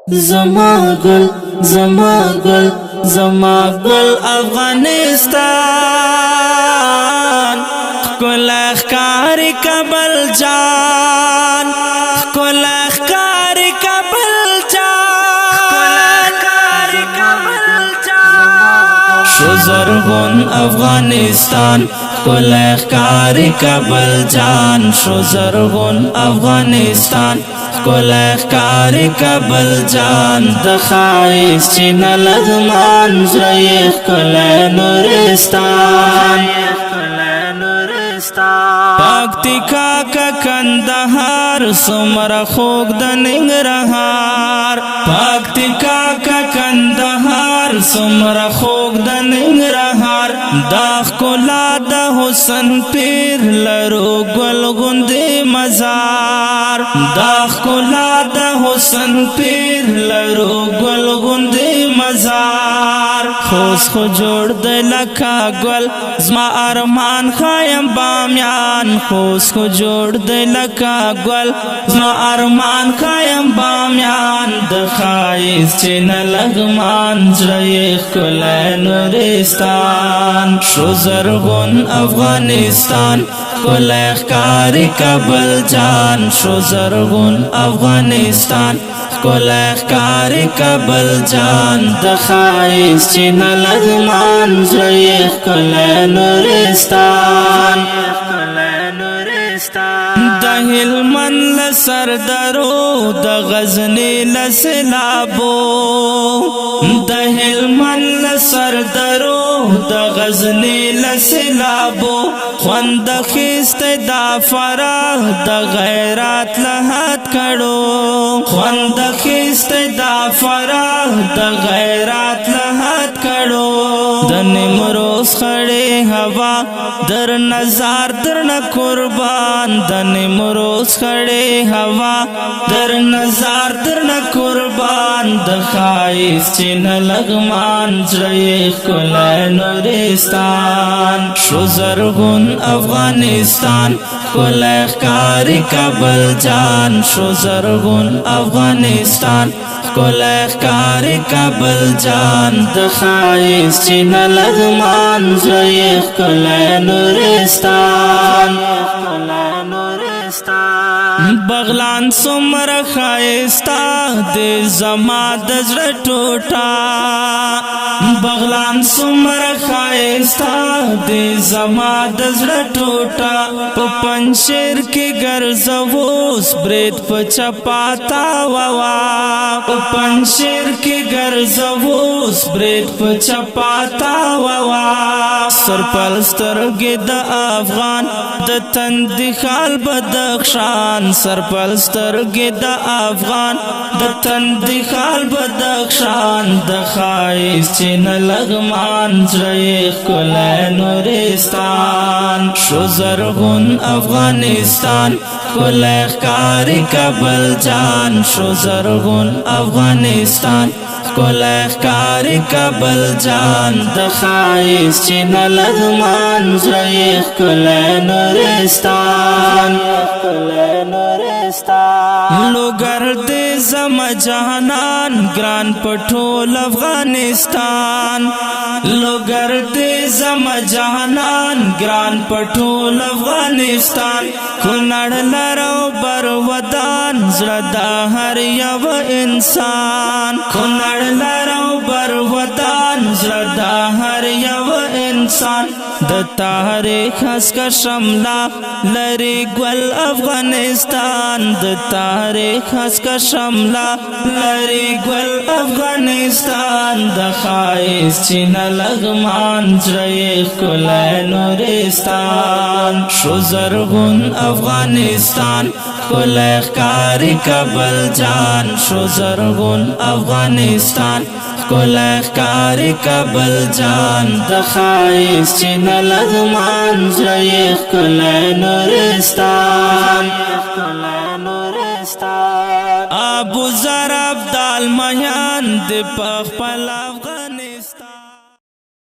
زما گل زما گل زما گل افغانستان کل اخکار کبل جان کل اخکار کبل جان شو زرغون افغانستان کل اخکار کبل جان شو زرغون افغانستان کل اخکار کبل جان دخائیس چین لغمان زریخ کل نورستان پاکتکا کا کندہار سمر خوک د ننگرہار پاکتکا کا کندہار سمر خوک د ننگرہار داخ کلا د حسن پیر لرو گل گندی مزار داخ کلا د حسن پیر لرو گل گندی مزار خوز خو جوڑ د لکا گل زما ارمان خایم بامیان خوز خو جوڑ د لکا گل زما ارمان خایم بامیان د خایز چین لغمان زریخ کل نورستان شو زرغون افغانستان کل اخکار کبل جان شو زرغون افغانستان کل اخکار کبل جان دخائیس چین لغمان زریخ کل نورستان د هلمند لسر درو د غزنی لسلابو د هلمند لسر درو د غزنی لسلابو خوند خیست دا فراغ د غیرات لحد کڑو خوند خیست دا فراغ د غیرات لحد کڑو د نمروز خڑے ہوا در نظار در ن قربان د نمروز خڑے ہوا در نظار در ن قربان د خائیس چین لغمان زریخ کل نورستان شو زرغون افغانستان کل اخکار کبل جان شو زرغون افغانستان کل اخکار کبل جان دخائیس چین لغمان زریخ کل نورستان بغلان سمر خائستا دے زما دزر ٹوٹا بغلان سمر خائستا دے زما دزر ٹوٹا پا پنشیر کی گرزووس برید پا چپاتا ووا پا پنشیر کی گرزووس برید پا چپاتا ووا سرپلستر گید افغان د تندی خال بدخشان سرپلستر گید افغان د تندی خال بدخشان د خائیس چین لغمان زریخ کل نورستان شو زرغون افغانستان کل اخکار کبل جان شو زرغون افغانستان کل اخکار کبل جان د خائیس چین لغمان زریخ کل نورستان لوگر دے زم جہانان گران پٹھول افغانستان لوگر دے زم جہانان گران پٹھول افغانستان کنڑ لرو بر ودان زردہ ہر یو انسان کنڑ لرو بر ودان زردہ ہر یو انسان د تاریخ ہس کا شملہ لری گل افغانستان د تاریخ ہس کا شملہ لری گل افغانستان د خائیس چین لغمان زریخ کل نورستان شو زرغون افغانستان کل اخکار کبل جان شو زرغون افغانستان کل اخکار کبل جان د خائیس چین لغمان زریخ کل نورستان ابو ذر عبدال میان د پخپل